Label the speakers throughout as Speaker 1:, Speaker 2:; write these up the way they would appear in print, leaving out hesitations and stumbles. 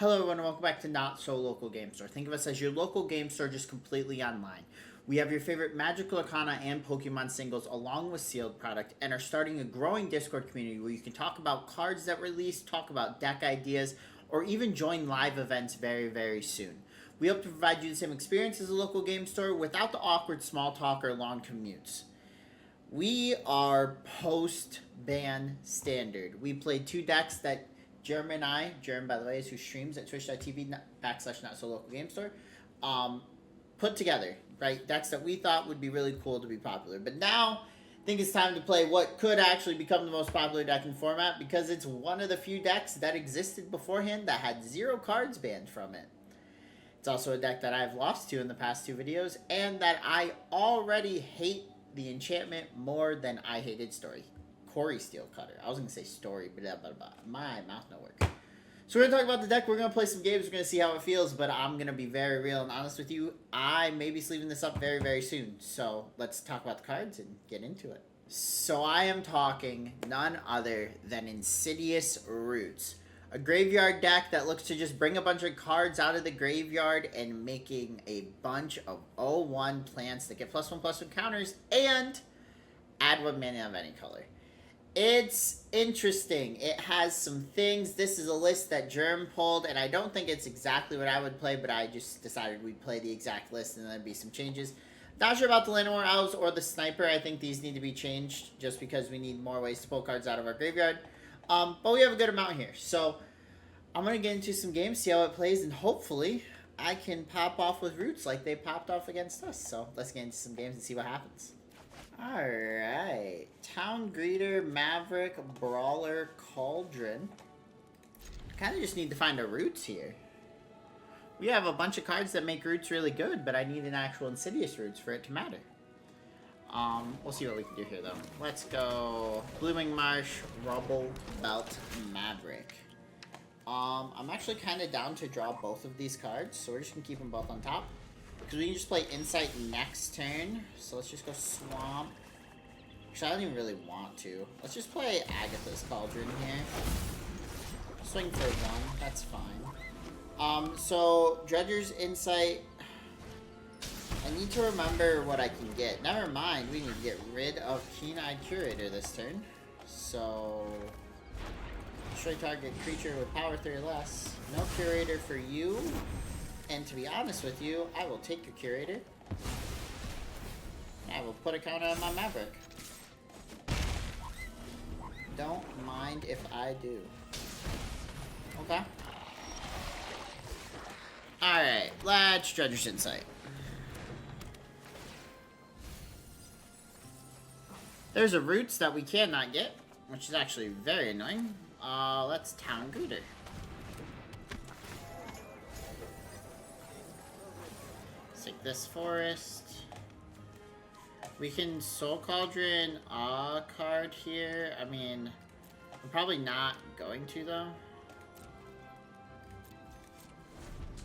Speaker 1: Hello everyone and welcome back to Not So Local Game Store. Think of us as your local game store just completely online. We have your favorite Magical Arcana and Pokemon singles along with sealed product and are starting a growing Discord community where you can talk about cards that release, talk about deck ideas, or even join live events very soon. We hope to provide you the same experience as a local game store without the awkward small talk or long commutes. We are post-ban standard. We played two decks that Jeremy and I, Jeremy by the way is who streams at twitch.tv / not so local game store, put together, right? Decks that we thought would be really cool to be popular. But now I think it's time to play what could actually become the most popular deck in format because it's one of the few decks that existed beforehand that had 0 cards banned from it. It's also a deck that I've lost to in the past 2 videos and that I already hate the enchantment more than I hated Story. Corey Steelcutter. I was going to say Story, but my mouth no work. So we're going to talk about the deck. We're going to play some games. We're going to see how it feels, but I'm going to be very real and honest with you. I may be sleeving this up very soon. So let's talk about the cards and get into it. So I am talking none other than Insidious Roots. A graveyard deck that looks to just bring a bunch of cards out of the graveyard and making a bunch of 0/1 plants that get +1/+1 counters and add 1 mana of any color. It's interesting. It has some things. This is a list that Germ pulled, and I don't think it's exactly what I would play, but I just decided we'd play the exact list and there'd be some changes. Not sure about the Llanowar Elves or the Sniper. I think these need to be changed just because we need more ways to pull cards out of our graveyard. But we have a good amount here. So I'm going to get into some games, see how it plays, and hopefully I can pop off with Roots like they popped off against us. So let's get into some games and see what happens. Alright. Town Greeter, Maverick, Brawler, Cauldron. Kind of just need to find a Roots here. We have a bunch of cards that make Roots really good, but I need an actual Insidious Roots for it to matter. We'll see what we can do here, though. Let's go Blooming Marsh, Rubble, Belt, Maverick. I'm actually kind of down to draw both of these cards, so we're just going to keep them both on top. Because we can just play Insight next turn. So let's just go Swamp. Actually, I don't even really want to. Let's just play Agatha's Cauldron here. Swing for 1. That's fine. So Dredger's Insight. I need to remember what I can get. Never mind. We need to get rid of Keen-Eyed Curator this turn. So destroy target creature with power 3 or less. No Curator for you. And to be honest with you, I will take your Curator. And I will put a counter on my Maverick. Don't mind if I do. Okay. Alright, let's Dredger's Insight. There's a Roots that we cannot get, which is actually very annoying. Let's Town Greeter. Take this forest. We can Soul Cauldron a card here. I mean, I'm probably not going to though.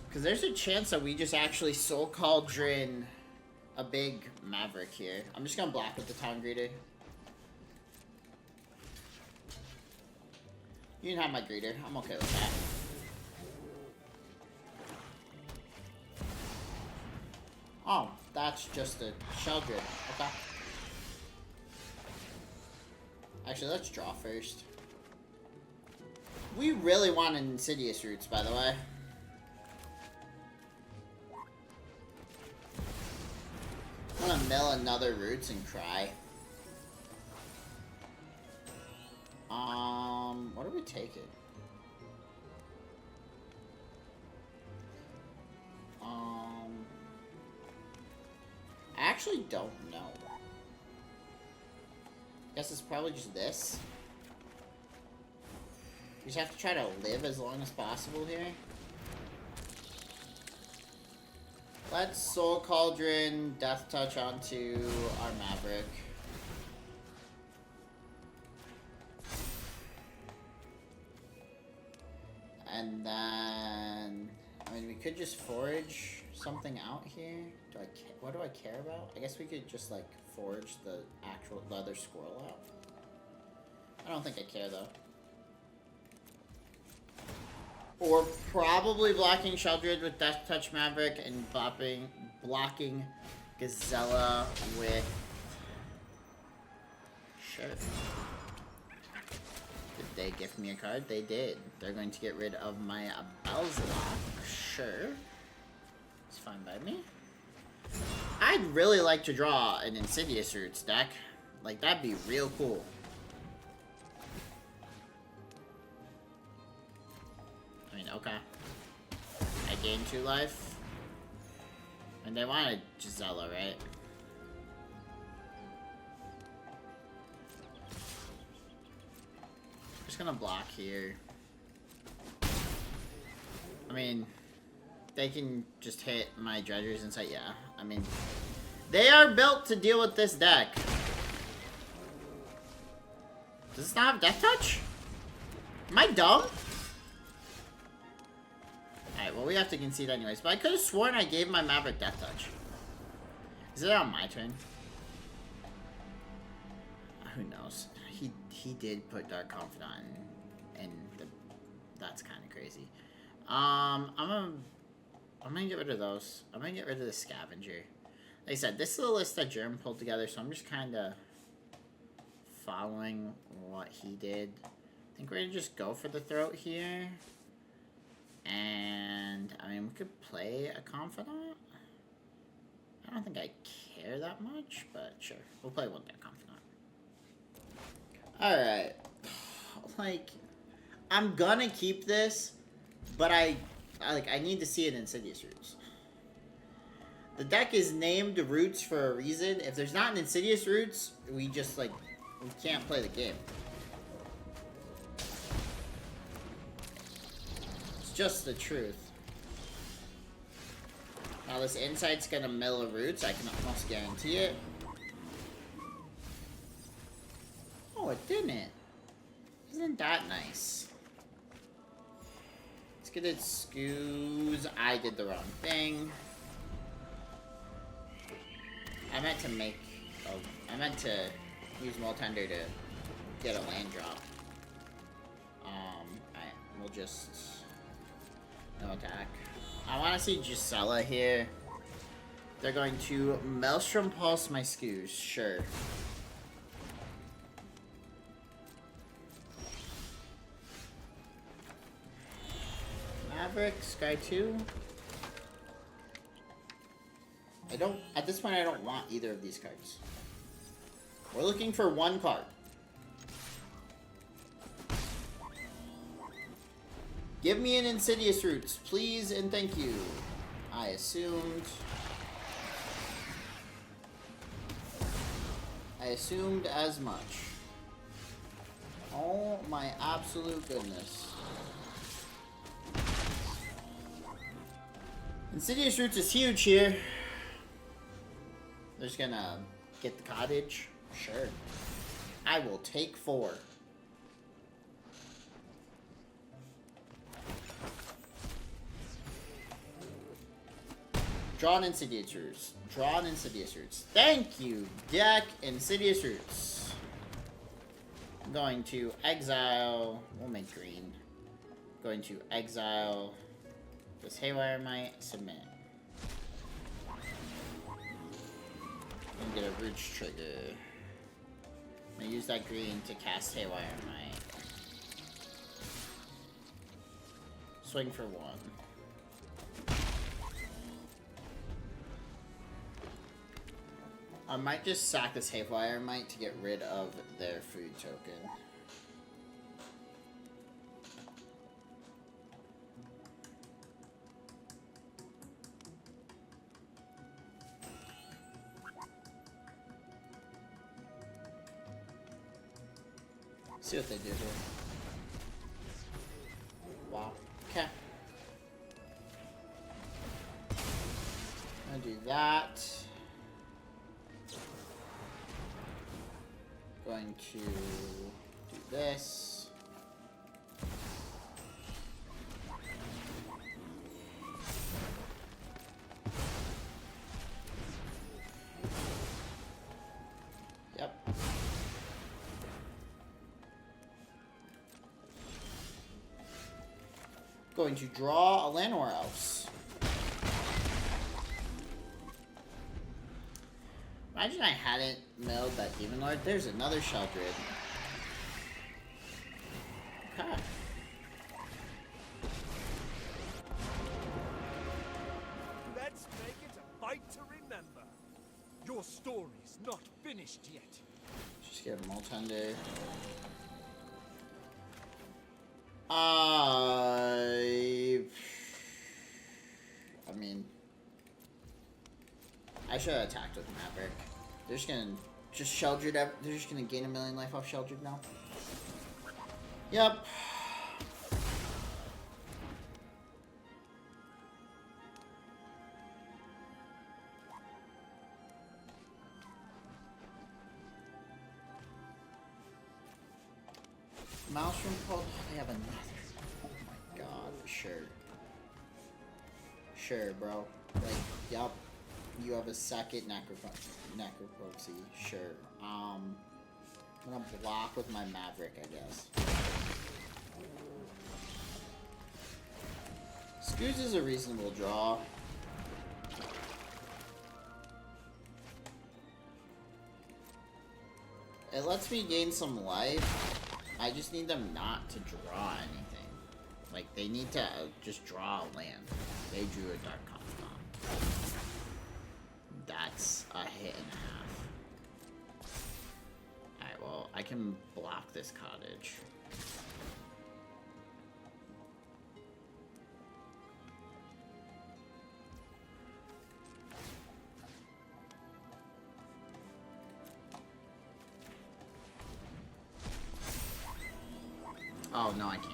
Speaker 1: Because there's a chance that we just actually Soul Cauldron a big Maverick here. I'm just going to block with the Town Greeter. You can have my Greeter. I'm okay with that. Oh, that's just a Sheldred. Okay. Actually, let's draw first. We really want an Insidious Roots, by the way. I'm gonna mill another Roots and cry. What are we taking? I actually don't know. Guess it's probably just this. We just have to try to live as long as possible here. Let's Soul Cauldron, Death Touch onto our Maverick. And then, I mean, we could just forage something out here. What do I care about? I guess we could just like forge the actual leather squirrel out. I don't think I care though. Or probably blocking Sheldred with Death Touch Maverick and blocking Gazella with... Sure. Did they gift me a card? They did. They're going to get rid of my Belzelock. Sure. It's fine by me. I'd really like to draw an Insidious Roots deck. Like, that'd be real cool. I mean, okay. I gained 2 life. And they wanted Gisela, right? Just gonna block here. I mean, they can just hit my Dredgers inside. Yeah, I mean, they are built to deal with this deck. Does this not have Death Touch? Am I dumb? Alright, well, we have to concede anyways. But I could have sworn I gave my Maverick Death Touch. Is it on my turn? Who knows? He did put Dark Confidant in the... That's kind of crazy. I'm gonna get rid of those. I'm gonna get rid of the Scavenger. Like I said, this is a list that Germ pulled together, so I'm just kind of following what he did. I think we're gonna just go for the Throat here. And, I mean, we could play a Confidant. I don't think I care that much, but sure. We'll play one there, Confidant. Alright. Like, I'm gonna keep this, but I need to see it in Insidious Roots. The deck is named Roots for a reason. If there's not an Insidious Roots, we just, like, we can't play the game. It's just the truth. Now this Insight's gonna mill a Roots, I can almost guarantee it. Oh, it didn't. Isn't that nice? Let's get it Scoos. I did the wrong thing. I meant to make... Oh, I meant to use Moltender to get a land drop. Alright, we'll just... No attack. I want to see Gisela here. They're going to Maelstrom Pulse my Scoos. Sure. Maverick, Sky 2. At this point, I don't want either of these cards. We're looking for one card. Give me an Insidious Roots, please and thank you. I assumed as much. Oh my absolute goodness. Insidious Roots is huge here. They're just gonna get the cottage. Sure. I will take 4. Draw an Insidious Roots. Draw an Insidious Roots. Thank you, deck Insidious Roots. I'm going to exile. We'll make green. Going to exile this Haywire Might. Submit. And get a Roots trigger. I'm gonna use that green to cast Haywire Might. Swing for 1. I might just sack this Haywire Might to get rid of their food token. See what they do here. Wow. Okay. I'm gonna do that. Going to do this. Yep. Going to draw a Llanowar Elves. Imagine I hadn't milled that Demon Lord. There's another Sheoldred. Okay.
Speaker 2: Let's make it a fight to remember. Your story's not finished yet.
Speaker 1: Just get a Moltender. I mean, I should have attacked with Maverick. They're just gonna Sheoldred. They're just gonna gain 1,000,000 life off Sheoldred now. Yep. Maelstrom called. I have another. Oh my god. Sure. Sure, bro. Like, yup. You have a second Necropoxy. Sure. I'm gonna block with my Maverick, I guess. Scoots is a reasonable draw. It lets me gain some life. I just need them not to draw anything. Like, they need to just draw a land. They drew a Dark Confidant. That's a hit and a half. Alright, well, I can block this cottage. Oh, no, I can't.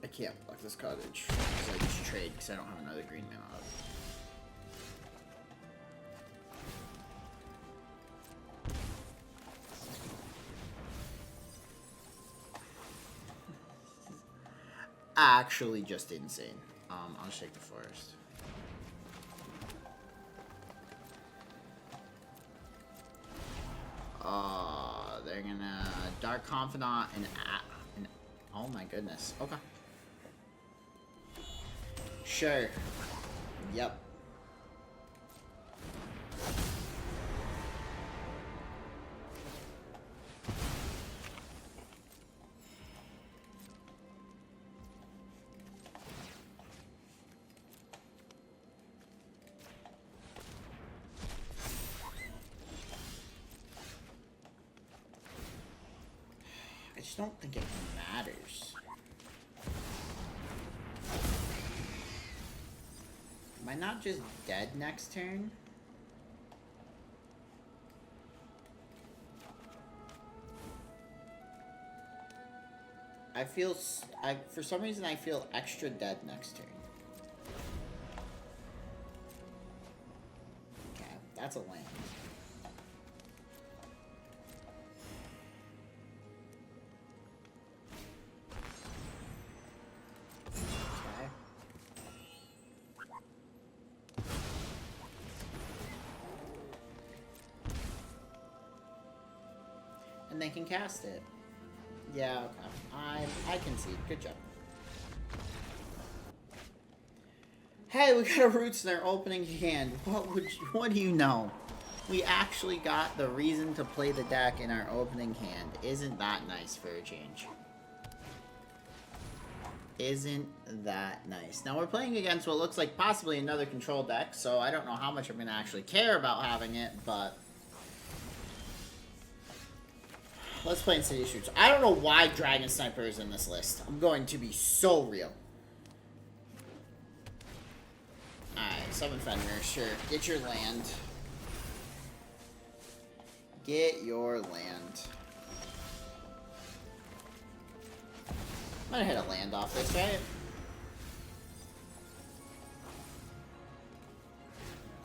Speaker 1: I can't block this cottage. Because I just trade because I don't have another green mana up. Actually just insane. I'll just take the forest. They're gonna Dark Confidant and oh my goodness. Okay. Sure. Yep. I just don't think it matters. Am I not just dead next turn? I feel... for some reason, I feel extra dead next turn. Okay, that's a land. They can cast it. Yeah, okay. I concede. Good job. Hey, we got a Roots in our opening hand. What do you know? We actually got the reason to play the deck in our opening hand. Isn't that nice for a change? Isn't that nice? Now we're playing against what looks like possibly another control deck, so I don't know how much I'm going to actually care about having it, but... let's play Insidious Shoots. I don't know why Dragon Sniper is in this list. I'm going to be so real. Alright, summon Fenrir, sure. Get your land. Get your land. I'm gonna hit a land off this, right?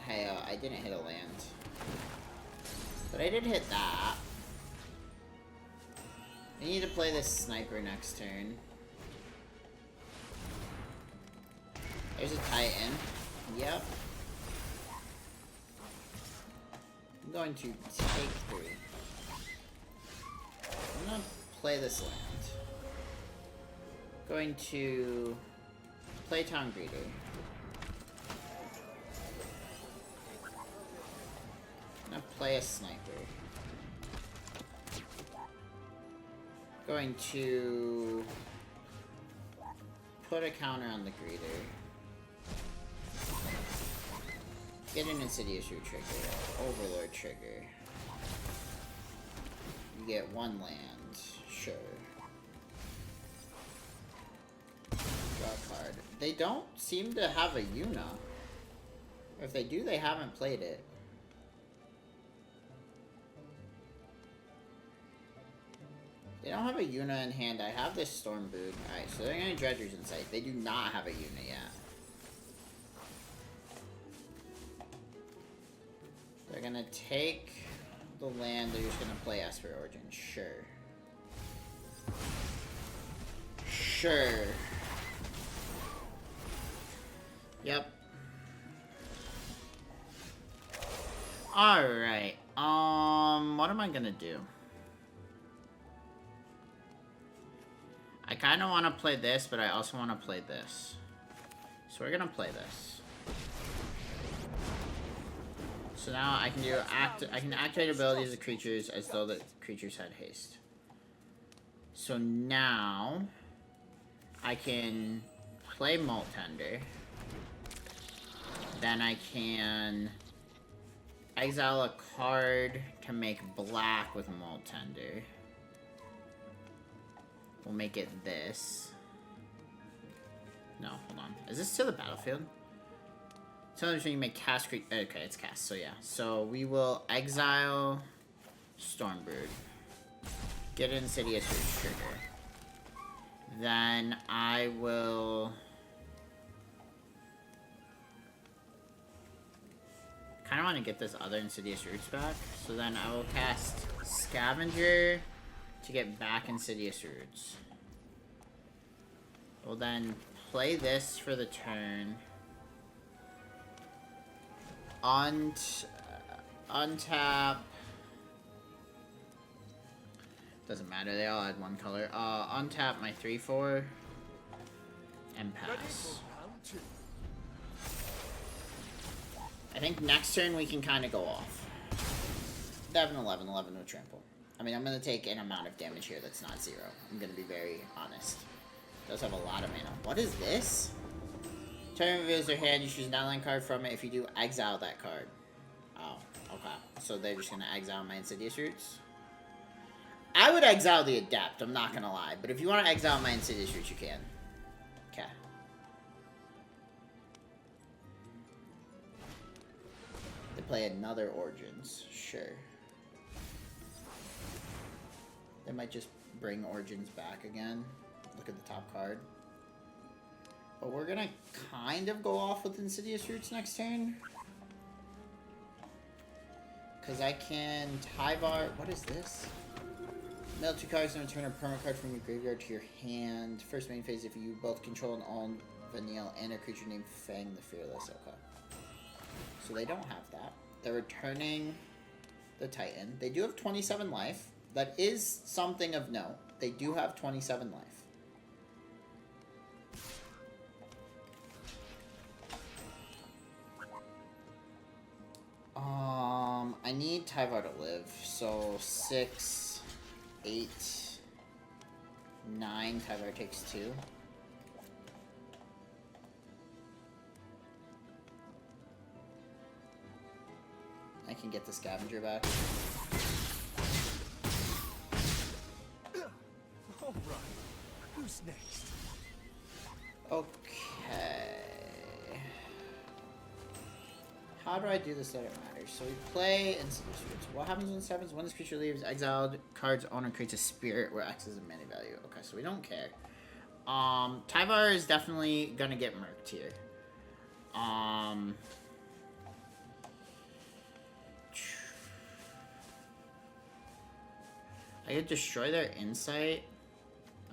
Speaker 1: Hey, I didn't hit a land. But I did hit that. I need to play this sniper next turn. There's a Titan. Yep. I'm going to take 3. I'm gonna play this land. Going to play Town Greeter. I'm gonna play a Sniper. Going to put a counter on the Greeter. Get an Insidious Root trigger. Overlord trigger. You get 1 land. Sure. Draw a card. They don't seem to have a Yuna. Or if they do, they haven't played it. They don't have a Yuna in hand. I have this Storm Brood. Alright, so they're going to Dredger's Insight. They do not have a Yuna yet. They're going to take the land. They're just going to play Esper Origin. Sure. Sure. Yep. Alright. What am I going to do? I kind of want to play this, but I also want to play this. So we're going to play this. So now I can do I can activate abilities of creatures as though the creatures had haste. So now I can play Molt Tender. Then I can exile a card to make black with Molt Tender. We'll make it this. No, hold on. Is this to the battlefield? Sometimes when you make cast creature. Okay, it's cast, so yeah. So we will exile Stormbrood. Get an Insidious Root trigger. Then I will kind of want to get this other Insidious Roots back. So then I will cast Scavenger to get back Insidious Roots. We'll then play this for the turn. Untap. Doesn't matter, they all had 1 color. Untap my 3/4 and pass. I think next turn we can kind of go off. They have an 11/11 with trample. I mean, I'm going to take an amount of damage here that's not 0. I'm going to be very honest. Does have a lot of mana. What is this? Turn reveals their hand, you choose an outline card from it. If you do, exile that card. Oh, okay. So they're just going to exile my Insidious Roots? I would exile the Adept, I'm not going to lie. But if you want to exile my Insidious Roots, you can. Okay. They play another Origins. Sure. They might just bring Origins back again. Look at the top card. But we're gonna kind of go off with Insidious Roots next turn. Because I can Tyvar. What is this? Mail 2 cards and return a permanent card from your graveyard to your hand. First main phase if you both control an all vanilla and a creature named Fang the Fearless. Okay. So they don't have that. They're returning the Titan. They do have 27 life. That is something of note. They do have 27 life. I need Tyvar to live, so 6, 8, 9, Tyvar takes 2. I can get the Scavenger back.
Speaker 2: Alright, who's next?
Speaker 1: Okay. How do I do this that it matters? So we play Insidious Roots. What happens when 7s? When this creature leaves exiled, card's owner creates a spirit where X is a mana value. Okay, so we don't care. Tyvar is definitely gonna get murked here. I could destroy their insight.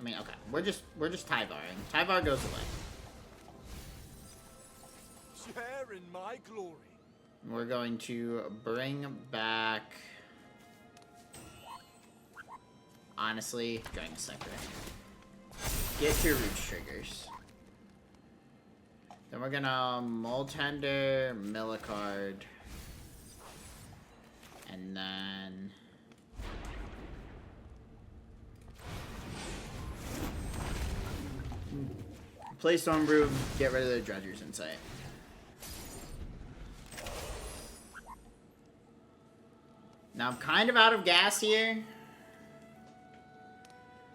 Speaker 1: I mean, okay, we're just Tyvaring. Tyvar goes away.
Speaker 2: Share in my glory.
Speaker 1: We're going to bring back... Honestly, Dragon Sniper. Get your Roots triggers. Then we're gonna Moltender, Millicard. And then... play Stormbrew, get rid of the Dredger's Insight. Now I'm kind of out of gas here.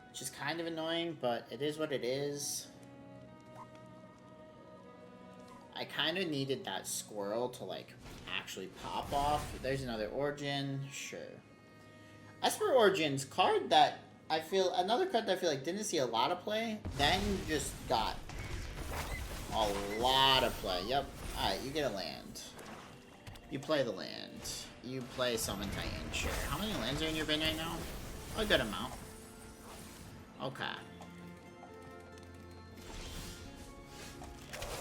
Speaker 1: Which is kind of annoying, but it is what it is. I kind of needed that squirrel to, like, actually pop off. There's another Origin. Sure. Esper Origin's card that I feel... Another card that I feel like didn't see a lot of play, then just got a lot of play. Yep. Alright, you get a land. You play the land. You play Summon Titan. Sure. How many lands are in your bin right now? A good amount. Okay.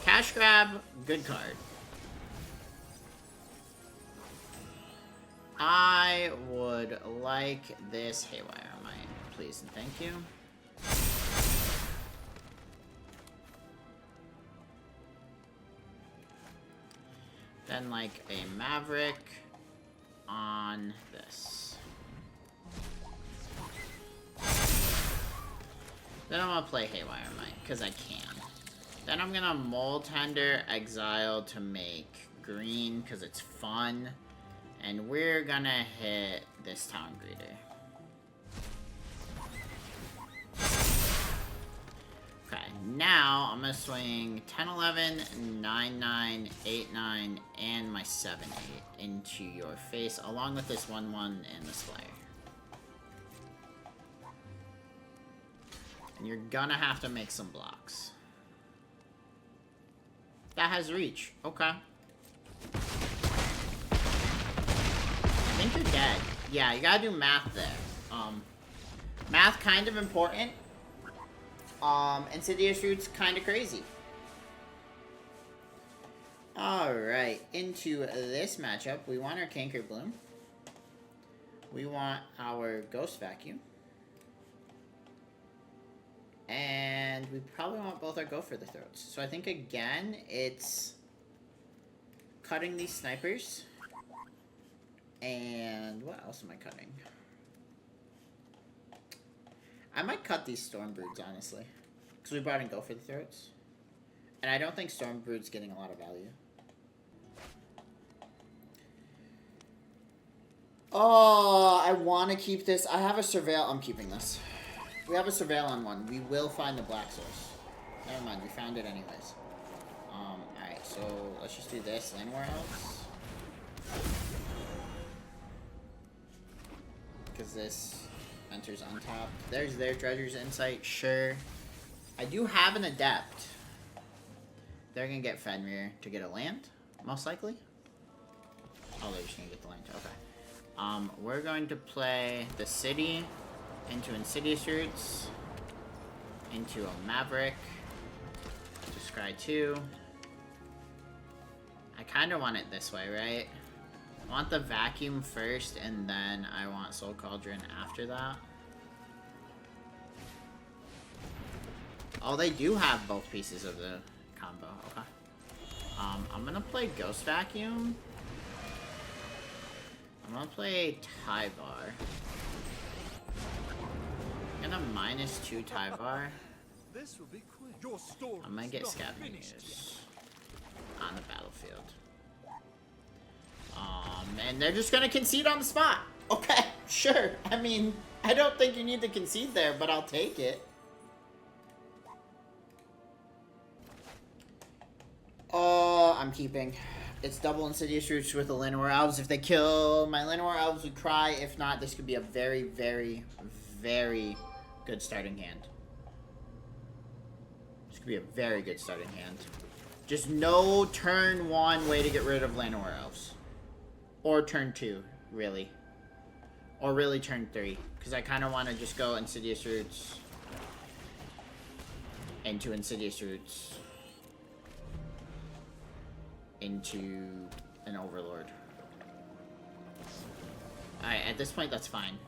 Speaker 1: Cash Grab, good card. I would like this Haywire Mine, please and thank you. Then like a Maverick on this. Then I'm gonna play Haywire Mine, because I can. Then I'm gonna Moltender Exile to make green, because it's fun. And we're gonna hit this Town Greeter. Okay, now I'm gonna swing 10-11, 9-9, 8-9, and my 7-8 into your face, along with this 1-1 and this flyer. And you're gonna have to make some blocks. That has reach. Okay. I think you're dead. Yeah, you gotta do math there. Math kind of important. Insidious Roots kind of crazy. Alright, into this matchup, we want our Canker Bloom. We want our Ghost Vacuum. And we probably want both our Go for the Throats. So I think, again, it's cutting these snipers. And what else am I cutting? I might cut these Stormbroods, honestly. Because we brought in Go for the Throats. And I don't think Stormbrood's getting a lot of value. Oh, I want to keep this. I have a Surveil. I'm keeping this. We have a Surveil on one. We will find the Black Source. Never mind, we found it anyways. Alright, so let's just do this. Llanowar Elves. Because this enters untapped. There's their Dredger's Insight, sure. I do have an Adept. They're going to get Fenrir to get a land, most likely. Oh, they're just going to get the land, okay. We're going to play the City into Insidious Roots, into a Maverick, to Scry 2. I kind of want it this way, right? I want the Vacuum first, and then I want Soul Cauldron after that. Oh, they do have both pieces of the combo, okay. I'm gonna play Ghost Vacuum. I'm gonna play Tyvar. I'm gonna -2 Tyvar.
Speaker 2: This will be quick. Your story.
Speaker 1: I'm gonna get Scavengers on the battlefield. And they're just gonna concede on the spot. Okay, sure. I mean, I don't think you need to concede there, but I'll take it. Oh, I'm keeping. It's double Insidious Roots with the Llanowar Elves. If they kill my Llanowar Elves, would cry. If not, this could be a very, very, very good starting hand. This could be a very good starting hand. Just no turn 1 way to get rid of Llanowar Elves. Or turn 2, really. Or really turn 3. Because I kind of want to just go Insidious Roots into Insidious Roots into an Overlord. Alright, at this point, that's fine.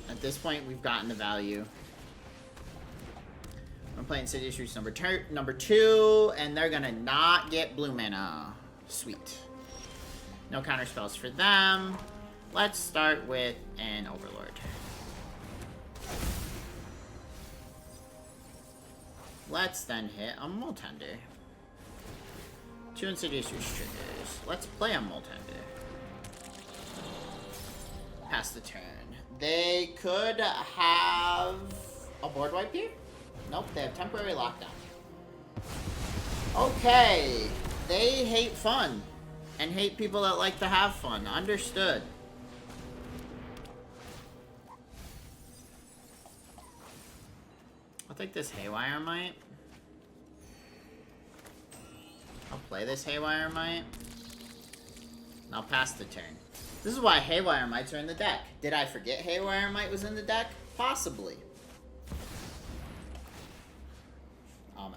Speaker 1: At this point, we've gotten the value. I'm playing Insidious Roots number 2, and they're gonna not get blue mana. Sweet. No counter spells for them. Let's start with an Overlord. Let's then hit a Moltender. 2 Insidious Roots triggers. Let's play a Moltender. Pass the turn. They could have a board wipe here? Nope, they have temporary lockdown. Okay. They hate fun. And hate people that like to have fun. Understood. I'll take this Haywire Mite. I'll play this Haywire Mite. And I'll pass the turn. This is why Haywire Mites are in the deck. Did I forget Haywire Mite was in the deck? Possibly.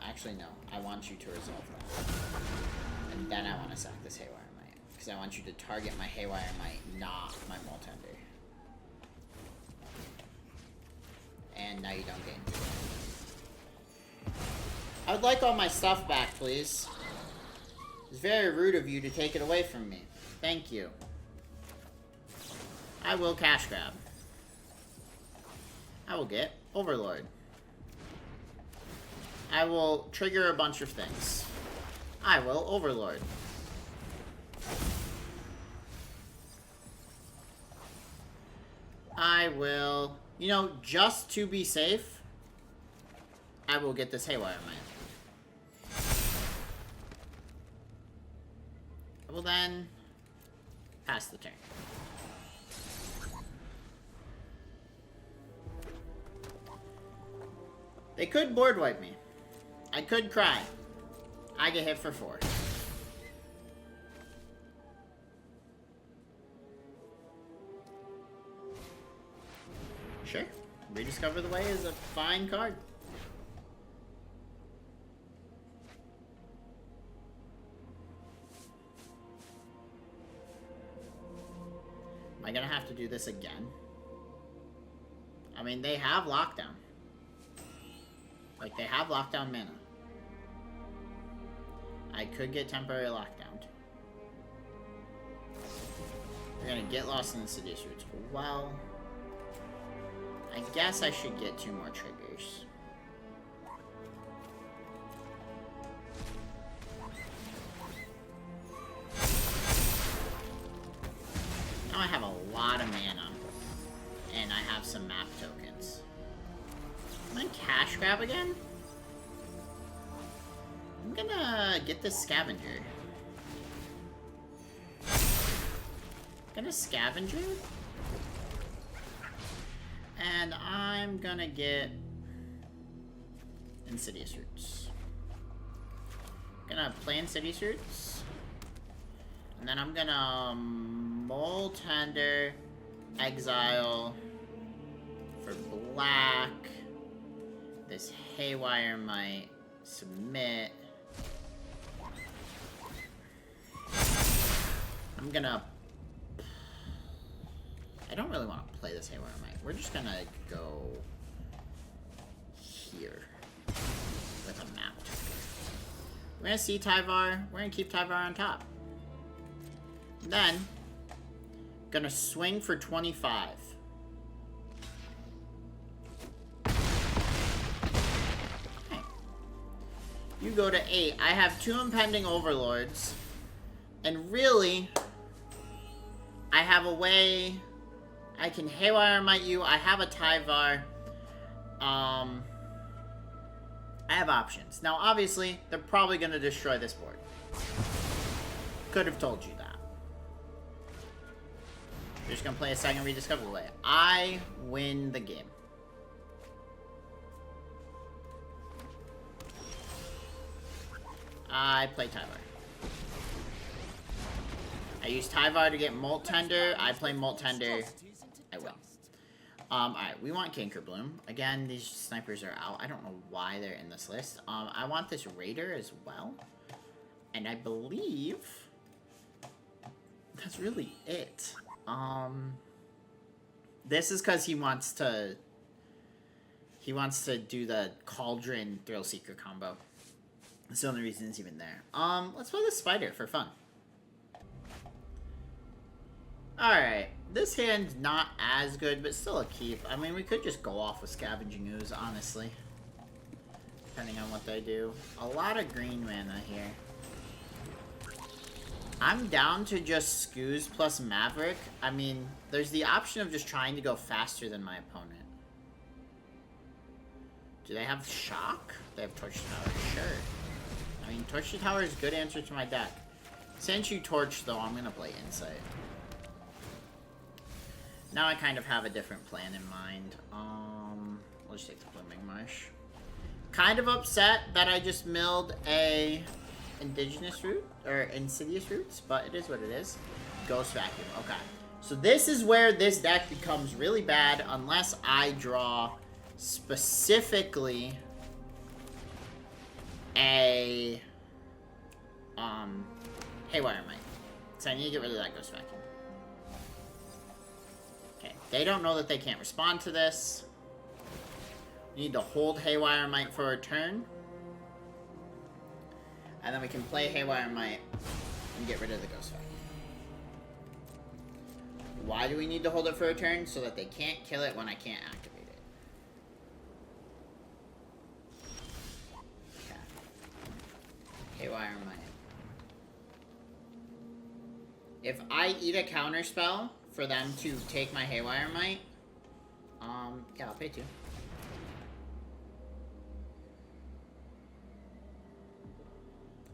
Speaker 1: Actually, no. I want you to resolve that. And then I want to sack this Haywire Mite. Because I want you to target my Haywire Mite, not my Moltender. And now you don't gain 2. I would like all my stuff back, please. It's very rude of you to take it away from me. Thank you. I will cash grab. I will get Overlord. I will trigger a bunch of things. I will Overlord. I will, you know, just to be safe, I will get this Haywire Mite. I will then pass the turn. They could board wipe me. I could cry. I get hit for 4. Sure. Rediscover the Way is a fine card. Am I gonna have to do this again? I mean, they have lockdown. Like, they have lockdown mana. I could get temporary lockdown. We're gonna get lost in the Insidious Roots. Well, I guess I should get 2 more triggers. Now I have a lot of mana. And I have some map tokens. Am I cash grab again? I'm gonna get this Scavenger. Gonna Scavenger. And I'm gonna get Insidious Roots. Gonna play Insidious Roots. And then I'm gonna Moltender, exile for black. This Haywire Mite, submit. I'm gonna... I don't really want to play this Haywire Mite. We're just gonna go here with a map token. We're gonna see Tyvar. We're gonna keep Tyvar on top. And then, gonna swing for 25. Okay. You go to 8. I have 2 impending Overlords. And really, I have a way... I can Haywire Mite you. I have a Tyvar. I have options. Now, obviously, they're probably going to destroy this board. Could have told you that. They're just going to play a second Rediscover the Way. I win the game. I play Tyvar. I use Tyvar to get Moltender. I play Moltender. I will. Alright, we want Kinkerbloom. Again, these snipers are out. I don't know why they're in this list. I want this Raider as well. And I believe that's really it. This is because he wants to do the Cauldron Thrill Seeker combo. That's the only reason it's even there. Let's play the Spider for fun. Alright, this hand's not as good, but still a keep. I mean, we could just go off with Scavenging Ooze, honestly. Depending on what they do. A lot of green mana here. I'm down to just Scooze plus Maverick. I mean, there's the option of just trying to go faster than my opponent. Do they have Shock? They have Torch Tower, sure. I mean, Torch Tower is a good answer to my deck. Since you Torch, though, I'm going to play Insight. Now I kind of have a different plan in mind. We'll just take the Blooming Marsh. Kind of upset that I just milled a Indigenous Root, or Insidious Roots, but it is what it is. Ghost Vacuum, okay. So this is where this deck becomes really bad unless I draw specifically a Haywire Mite. So I need to get rid of that Ghost Vacuum. Okay, they don't know that they can't respond to this. We need to hold Haywire Mite for a turn. And then we can play Haywire Mite and get rid of the Ghost Vacuum. Why do we need to hold it for a turn? So that they can't kill it when I can't activate it. Okay. Haywire Mite. If I eat a counter spell for them to take my Haywire Mite, yeah, I'll pay 2.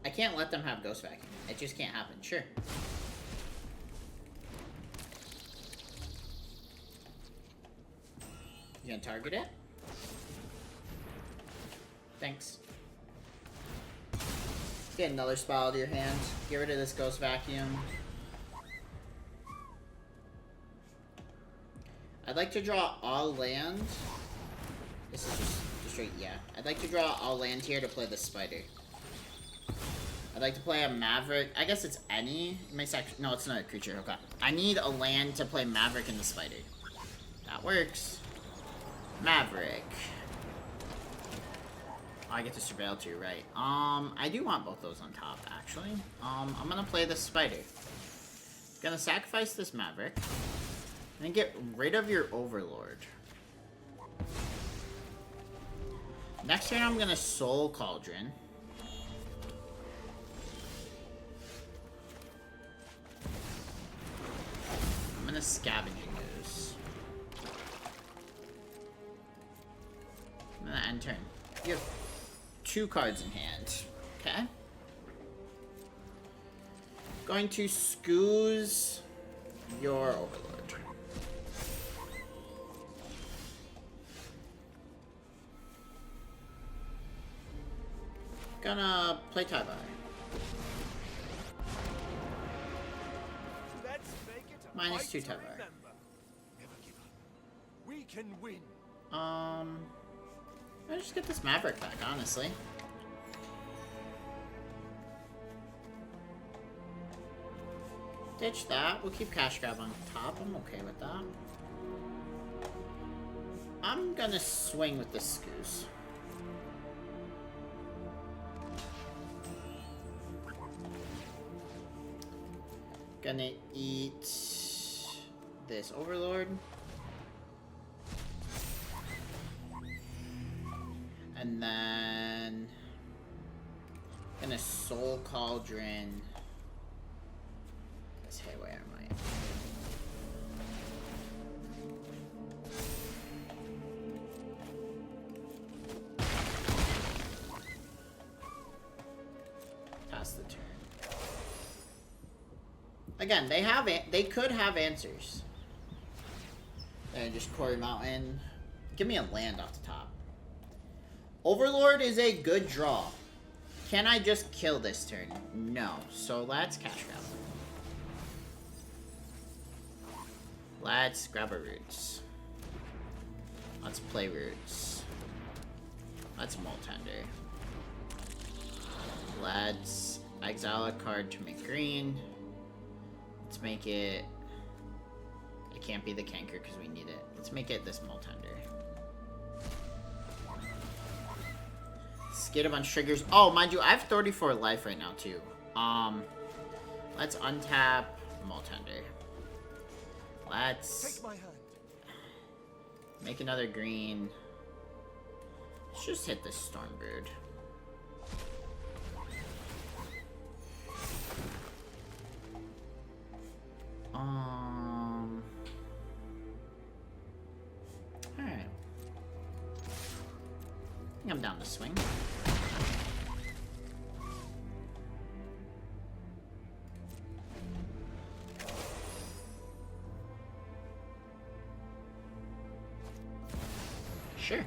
Speaker 1: I can't let them have Ghost Vacuum. It just can't happen. Sure. You gonna target it? Thanks. Get another spell out of your hand. Get rid of this Ghost Vacuum. I'd like to draw all land. This is just straight, yeah. I'd like to draw all land here to play the Spider. I'd like to play a Maverick. I guess it's any. It makes actually, no, it's not a creature. Okay. I need a land to play Maverick and the Spider. That works. Maverick. Oh, I get to Surveil too, right? I do want both those on top, actually. I'm gonna play the Spider. Gonna sacrifice this Maverick. And then get rid of your Overlord. Next turn, I'm gonna Soul Cauldron. I'm gonna Scavenging Ooze. I'm gonna end turn. You have 2 cards in hand. Okay. Going to Scooze your Overlord. Gonna play Tybar.
Speaker 2: Let's make it a
Speaker 1: Minus
Speaker 2: fight
Speaker 1: 2
Speaker 2: to
Speaker 1: Tybar.
Speaker 2: remember. Never give up. We can win.
Speaker 1: I'll just get this Maverick back, honestly. Ditch that. We'll keep Cash Grab on top. I'm okay with that. I'm gonna swing with the Scooze. Gonna eat this Overlord. And then gonna Soul Cauldron this Haywire Mite. Pass the turn. Again, they could have answers. And just Quarry Mountain. Give me a land off the top. Overlord is a good draw. Can I just kill this turn? No. So let's Cash Grab. Let's grab our Roots. Let's play Roots. Let's Moltender. Let's exile a card to make green. Let's make it... It can't be the Canker because we need it. Let's make it this Moltender. Let's get a bunch of triggers. Oh, mind you, I have 34 life right now, too. Let's untap Moltender. Let's...
Speaker 2: Take my hand.
Speaker 1: Make another green. Let's just hit this Stormbird. Alright. I think I'm down to swing. Sure.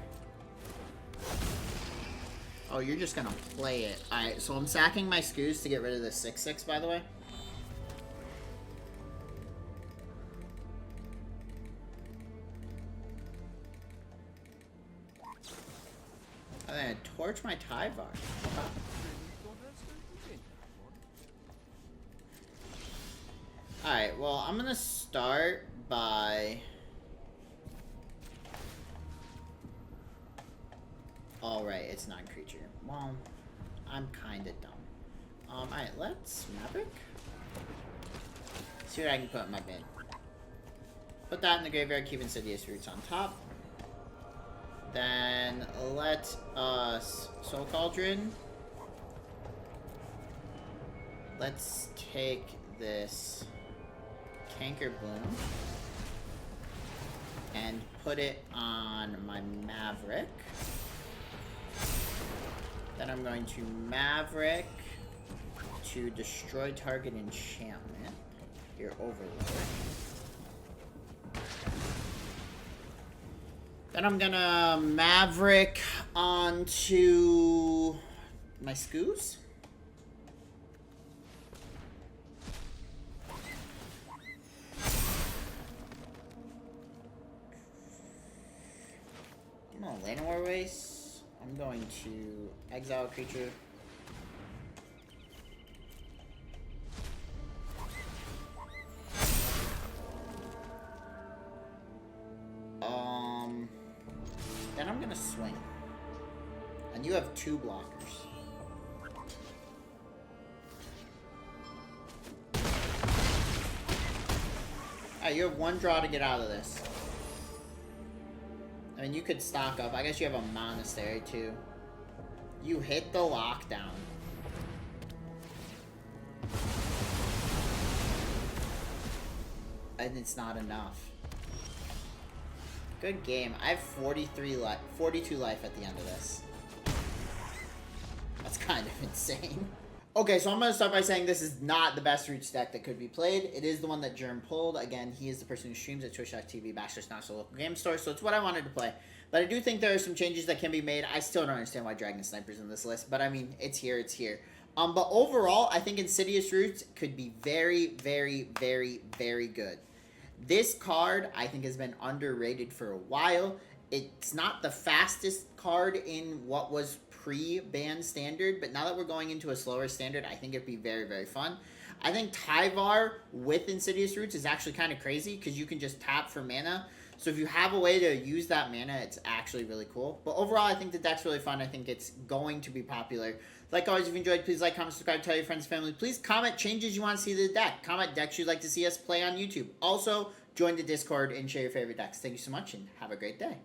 Speaker 1: Oh, you're just gonna play it. Alright, so I'm sacking my Scoos to get rid of the 6/6, by the way. I'm gonna torch my Tyvar. Alright, well, I'm gonna start by... Alright, it's non-creature. Well, I'm kinda dumb. Alright, let's Maverick. See what I can put in my bin. Put that in the graveyard, keep Insidious Roots on top. Then let us Soul Cauldron. Let's take this Canker Bloom and put it on my Maverick. Then I'm going to Maverick to destroy target enchantment. Your Overlord. Then I'm gonna Maverick onto my Scoos. I'm gonna Llanowar Race. I'm going to exile a creature. Then I'm gonna swing. And you have 2 blockers. Alright, you have 1 draw to get out of this. I mean, you could stock up. I guess you have a Monastery, too. You hit the lockdown. And it's not enough. Good game. I have 42 life at the end of this. That's kind of insane. Okay, so I'm going to start by saying this is not the best Roots deck that could be played. It is the one that Germ pulled. Again, he is the person who streams at twitch.tv/local game store, so it's what I wanted to play. But I do think there are some changes that can be made. I still don't understand why Dragon Sniper's in this list, but I mean, it's here, it's here. But overall, I think Insidious Roots could be very, very, very, very good. This card, I think, has been underrated for a while. It's not the fastest card in what was pre-ban standard, but now that we're going into a slower standard, I think it'd be very, very fun. I think Tyvar with Insidious Roots is actually kind of crazy because you can just tap for mana. So if you have a way to use that mana, it's actually really cool. But overall, I think the deck's really fun. I think it's going to be popular. Like always, if you enjoyed, please like, comment, subscribe, tell your friends, family. Please comment changes you want to see to the deck. Comment decks you'd like to see us play on YouTube. Also, join the Discord and share your favorite decks. Thank you so much, and have a great day.